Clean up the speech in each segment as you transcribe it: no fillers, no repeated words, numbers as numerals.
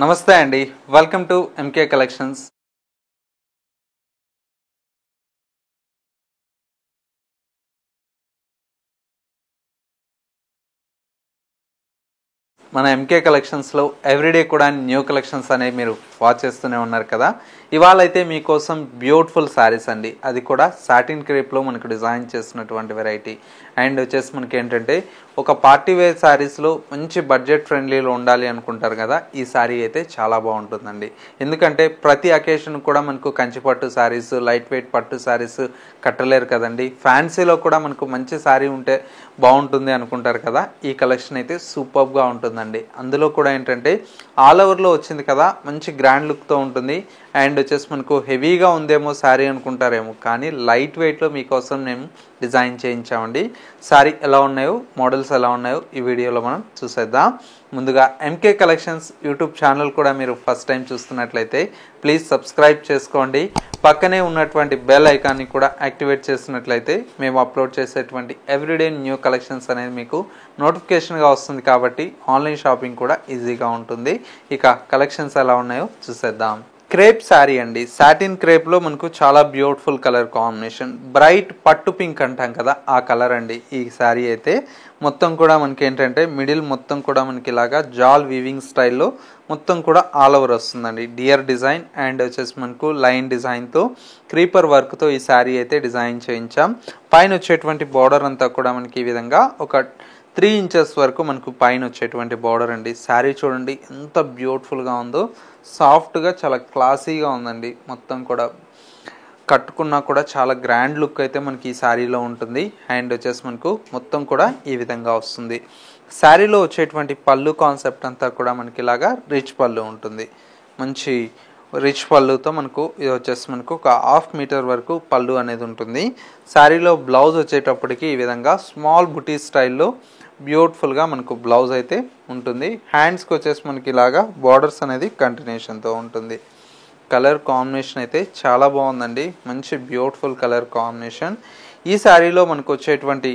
నమస్తే అండి, welcome to MK collections. మన ఎంకే కలెక్షన్స్లో ఎవ్రీడే కూడా న్యూ కలెక్షన్స్ అనేవి మీరు వాచ్ చేస్తూనే ఉన్నారు కదా. ఇవాళ అయితే మీకోసం బ్యూటిఫుల్ శారీస్ అండి, అది కూడా సాటిన్ క్రేప్లో మనకు డిజైన్ చేస్తున్నటువంటి వెరైటీ. అండ్ వచ్చేసి మనకి ఏంటంటే ఒక పార్టీ వేర్ శారీస్లో మంచి బడ్జెట్ ఫ్రెండ్లీలో ఉండాలి అనుకుంటారు కదా, ఈ శారీ అయితే చాలా బాగుంటుందండి. ఎందుకంటే ప్రతి అకేషన్ కూడా మనకు కంచి పట్టు శారీస్, లైట్ వెయిట్ పట్టు శారీస్ కట్టలేరు కదండి. ఫ్యాన్సీలో కూడా మనకు మంచి శారీ ఉంటే బాగుంటుంది అనుకుంటారు కదా, ఈ కలెక్షన్ అయితే సూపర్గా ఉంటుందండి. అందులో కూడా ఏంటంటే ఆల్ ఓవర్లో వచ్చింది కదా, మంచి గ్రాండ్ లుక్తో ఉంటుంది. అండ్ వచ్చేసి మనకు హెవీగా ఉందేమో శారీ అనుకుంటారేమో, కానీ లైట్ వెయిట్లో మీకోసం మేము డిజైన్ చేయించామండి. శారీ ఎలా ఉన్నాయో, మోడల్స్ ఎలా ఉన్నాయో ఈ వీడియోలో మనం చూసేద్దాం. ముందుగా ఎంకే కలెక్షన్స్ యూట్యూబ్ ఛానల్ కూడా మీరు ఫస్ట్ టైం చూస్తున్నట్లయితే ప్లీజ్ సబ్స్క్రైబ్ చేసుకోండి. పక్కనే ఉన్నటువంటి బెల్ ఐకాన్ని కూడా యాక్టివేట్ చేసినట్లయితే మేము అప్లోడ్ చేసేటువంటి ఎవ్రీడే న్యూ కలెక్షన్స్ అనేది మీకు నోటిఫికేషన్గా వస్తుంది, కాబట్టి ఆన్లైన్ షాపింగ్ కూడా ఈజీగా ఉంటుంది. ఇక కలెక్షన్స్ ఎలా ఉన్నాయో చూసేద్దాం. క్రేప్ శారీ అండి, సాటిన్ క్రేప్లో మనకు చాలా బ్యూటిఫుల్ కలర్ కాంబినేషన్, బ్రైట్ పట్టు పింక్ అంటాం కదా ఆ కలర్ అండి. ఈ శారీ అయితే మొత్తం కూడా మనకి ఏంటంటే మిడిల్ మొత్తం కూడా మనకి ఇలాగా జాల్ వీవింగ్ స్టైల్లో మొత్తం కూడా ఆల్ ఓవర్ వస్తుందండి. డియర్ డిజైన్ అండ్ వచ్చేసి మనకు లైన్ డిజైన్తో క్రీపర్ వర్క్తో ఈ శారీ అయితే డిజైన్ చేయించాం. పైన వచ్చేటువంటి బార్డర్ అంతా కూడా మనకి ఈ విధంగా ఒక 3 ఇంచెస్ వరకు మనకు పైన వచ్చేటువంటి బార్డర్ అండి. శారీ చూడండి ఎంత బ్యూటిఫుల్గా ఉందో, సాఫ్ట్గా చాలా క్లాసీగా ఉందండి. మొత్తం కూడా కట్టుకున్నా కూడా చాలా గ్రాండ్ లుక్ అయితే మనకి ఈ శారీలో ఉంటుంది. అండ్ వచ్చేసి మనకు మొత్తం కూడా ఈ విధంగా వస్తుంది. శారీలో వచ్చేటువంటి పళ్ళు కాన్సెప్ట్ అంతా కూడా మనకి ఇలాగా రిచ్ పళ్ళు ఉంటుంది. మంచి రిచ్ పళ్ళుతో మనకు ఇది వచ్చేసి మనకు ఒక 1/2 మీటర్ వరకు పళ్ళు అనేది ఉంటుంది. శారీలో బ్లౌజ్ వచ్చేటప్పటికి ఈ విధంగా స్మాల్ బుటీ స్టైల్లో బ్యూటిఫుల్గా మనకు బ్లౌజ్ అయితే ఉంటుంది. హ్యాండ్స్కి వచ్చేసి మనకి ఇలాగా బార్డర్స్ అనేది కంటిన్యూషన్తో ఉంటుంది. కలర్ కాంబినేషన్ అయితే చాలా బాగుందండి, మంచి బ్యూటిఫుల్ కలర్ కాంబినేషన్. ఈ శారీలో మనకు వచ్చేటువంటి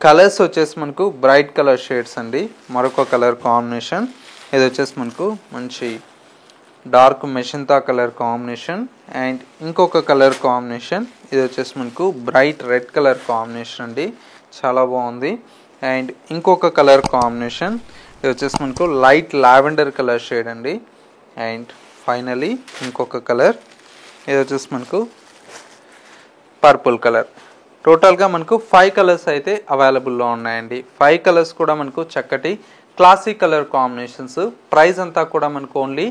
కలర్స్ వచ్చేసి మనకు బ్రైట్ కలర్ షేడ్స్ అండి. మరొక కలర్ కాంబినేషన్ ఇది వచ్చేసి మనకు మంచి డార్క్ మెషింతా కలర్ కాంబినేషన్. అండ్ ఇంకొక కలర్ కాంబినేషన్ ఇది వచ్చేసి మనకు బ్రైట్ రెడ్ కలర్ కాంబినేషన్ అండి, చాలా బాగుంది. అండ్ ఇంకొక కలర్ కాంబినేషన్ ఇది వచ్చేసి మనకు లైట్ లావెండర్ కలర్ షేడ్ అండి. అండ్ ఫైనలీ ఇంకొక కలర్ ఇది వచ్చేసి మనకు పర్పుల్ కలర్. టోటల్గా మనకు 5 కలర్స్ అయితే అవైలబుల్లో ఉన్నాయండి. 5 కలర్స్ కూడా మనకు చక్కటి క్లాసిక్ కలర్ కాంబినేషన్స్. ప్రైస్ అంతా కూడా మనకు ఓన్లీ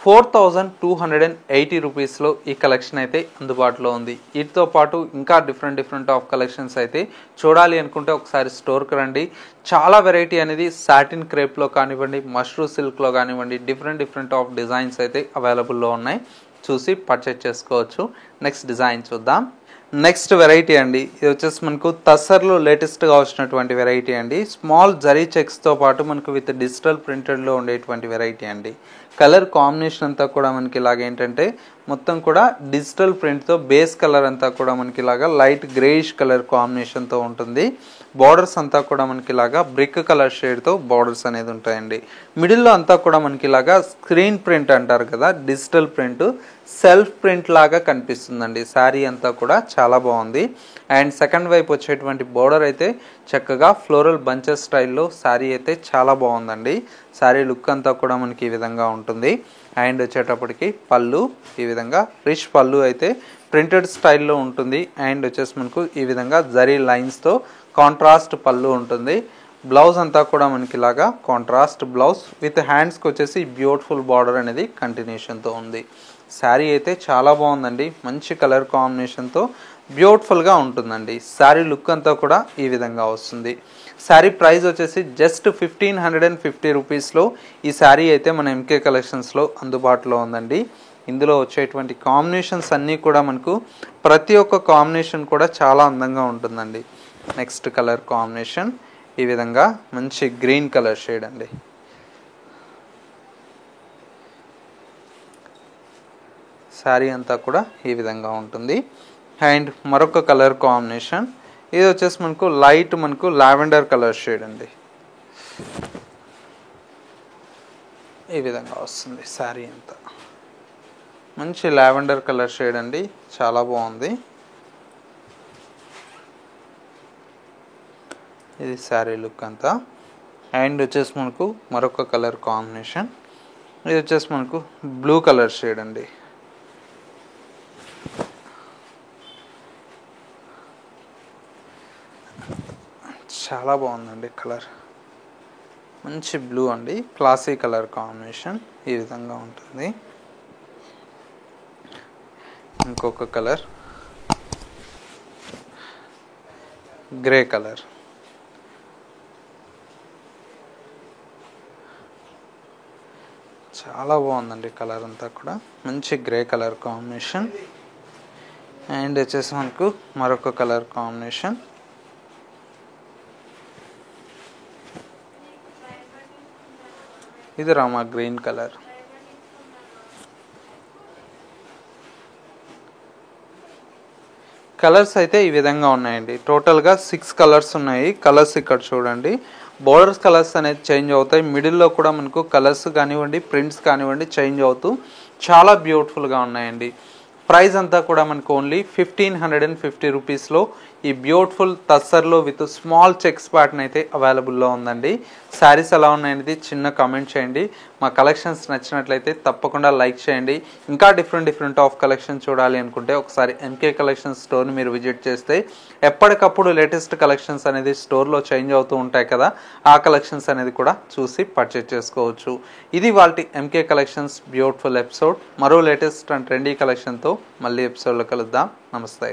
4280 రూపీస్లో ఈ కలెక్షన్ అయితే అందుబాటులో ఉంది. వీటితో పాటు ఇంకా డిఫరెంట్ ఆఫ్ కలెక్షన్స్ అయితే చూడాలి అనుకుంటే ఒకసారి స్టోర్కి రండి. చాలా వెరైటీ అనేది సాటిన్ క్రేప్లో కానివ్వండి, మష్రూ సిల్క్లో కానివ్వండి, డిఫరెంట్ ఆఫ్ డిజైన్స్ అయితే అవైలబుల్లో ఉన్నాయి, చూసి పర్చేజ్ చేసుకోవచ్చు. నెక్స్ట్ డిజైన్ చూద్దాం. నెక్స్ట్ వెరైటీ అండి, ఇది వచ్చేసి మనకు తస్సర్లో లేటెస్ట్గా వచ్చినటువంటి వెరైటీ అండి. స్మాల్ జరీ చెక్స్తో పాటు మనకు విత్ డిజిటల్ ప్రింటెడ్లో ఉండేటువంటి వెరైటీ అండి. కలర్ కాంబినేషన్ అంతా కూడా మనకి ఇలాగ ఏంటంటే మొత్తం కూడా డిజిటల్ ప్రింట్తో బేస్ కలర్ అంతా కూడా మనకి ఇలాగా లైట్ గ్రేయిష్ కలర్ కాంబినేషన్తో ఉంటుంది. బార్డర్స్ అంతా కూడా మనకి ఇలాగా బ్రిక్ కలర్ షేడ్తో బార్డర్స్ అనేది ఉంటాయండి. మిడిల్లో అంతా కూడా మనకి ఇలాగా స్క్రీన్ ప్రింట్ అంటారు కదా, డిజిటల్ ప్రింట్ సెల్ఫ్ ప్రింట్ లాగా కనిపిస్తుందండి. శారీ అంతా కూడా చాలా బాగుంది. అండ్ సెకండ్ వైపు వచ్చేటువంటి బార్డర్ అయితే చక్కగా ఫ్లోరల్ బంచెస్ స్టైల్లో శారీ అయితే చాలా బాగుందండి. శారీ లుక్ అంతా కూడా మనకి ఈ విధంగా ఉంటుంది. అండ్ వచ్చేటప్పటికి పళ్ళు ఈ విధంగా రిచ్ పళ్ళు అయితే ప్రింటెడ్ స్టైల్లో ఉంటుంది. అండ్ వచ్చేసి మనకు ఈ విధంగా జరీ లైన్స్తో కాంట్రాస్ట్ పళ్ళు ఉంటుంది. బ్లౌజ్ అంతా కూడా మనకి ఇలాగా కాంట్రాస్ట్ బ్లౌజ్ విత్ హ్యాండ్స్కి వచ్చేసి బ్యూటిఫుల్ బార్డర్ అనేది కంటిన్యూషన్తో ఉంది. శారీ అయితే చాలా బాగుందండి, మంచి కలర్ కాంబినేషన్తో బ్యూటిఫుల్గా ఉంటుందండి. శారీ లుక్ అంతా కూడా ఈ విధంగా వస్తుంది. శారీ ప్రైస్ వచ్చేసి జస్ట్ 1550 రూపీస్లో ఈ శారీ అయితే మన ఎంకే కలెక్షన్స్లో అందుబాటులో ఉందండి. ఇందులో వచ్చేటువంటి కాంబినేషన్స్ అన్నీ కూడా మనకు ప్రతి ఒక్క కాంబినేషన్ కూడా చాలా అందంగా ఉంటుందండి. నెక్స్ట్ కలర్ కాంబినేషన్ ఈ విధంగా మంచి గ్రీన్ కలర్ షేడ్ అండి. శారీ అంతా కూడా ఈ విధంగా ఉంటుంది. అండ్ మరొక కలర్ కాంబినేషన్ ఇది వచ్చేసి మనకు లావెండర్ కలర్ షేడ్ అండి. ఈ విధంగా వస్తుంది శారీ అంతా. మంచి లావెండర్ కలర్ షేడ్ అండి, చాలా బాగుంది. ఇది శారీ లుక్ అంతా. అండ్ వచ్చేసి మనకు మరొక కలర్ కాంబినేషన్, ఇది వచ్చేసి మనకు బ్లూ కలర్ షేడ్ అండి. చాలా బాగుందండి కలర్, మంచి బ్లూ అండి, క్లాసీ కలర్ కాంబినేషన్ ఈ విధంగా ఉంటుంది. ఇంకొక కలర్ గ్రే కలర్, చాలా బాగుందండి కలర్ అంతా కూడా, మంచి గ్రే కలర్ కాంబినేషన్. అండ్ వచ్చేసి మనకు మరొక కలర్ కాంబినేషన్, ఇది రామా గ్రీన్ కలర్. కలర్స్ అయితే ఈ విధంగా ఉన్నాయండి. టోటల్గా 6 కలర్స్ ఉన్నాయి. కలర్స్ ఇక్కడ చూడండి, బోర్డర్స్ కలర్స్ అనేది చేంజ్ అవుతాయి. మిడిల్లో కూడా మనకు కలర్స్ కానివ్వండి, ప్రింట్స్ కానివ్వండి చేంజ్ అవుతూ చాలా బ్యూటిఫుల్గా ఉన్నాయండి. ప్రైస్ అంతా కూడా మనకు ఓన్లీ 1550 రూపీస్లో ఈ బ్యూటిఫుల్ తస్సర్లో విత్ స్మాల్ చెక్స్ ప్యాటర్న్ అయితే అవైలబుల్లో ఉందండి. శారీస్ ఎలా ఉన్నాయనేది చిన్న కామెంట్ చేయండి. మా కలెక్షన్స్ నచ్చినట్లయితే తప్పకుండా లైక్ చేయండి. ఇంకా డిఫరెంట్ ఆఫ్ కలెక్షన్ చూడాలి అనుకుంటే ఒకసారి ఎంకే కలెక్షన్స్ స్టోర్ని మీరు విజిట్ చేస్తే ఎప్పటికప్పుడు లేటెస్ట్ కలెక్షన్స్ అనేది స్టోర్లో చేంజ్ అవుతూ ఉంటాయి కదా, ఆ కలెక్షన్స్ అనేది కూడా చూసి పర్చేజ్ చేసుకోవచ్చు. ఇది వాల్టి ఎంకే కలెక్షన్స్ బ్యూటిఫుల్ ఎపిసోడ్. మరో లేటెస్ట్ అండ్ ట్రెండీ కలెక్షన్తో మళ్ళీ ఎపిసోడ్లో కలుద్దాం. నమస్తే.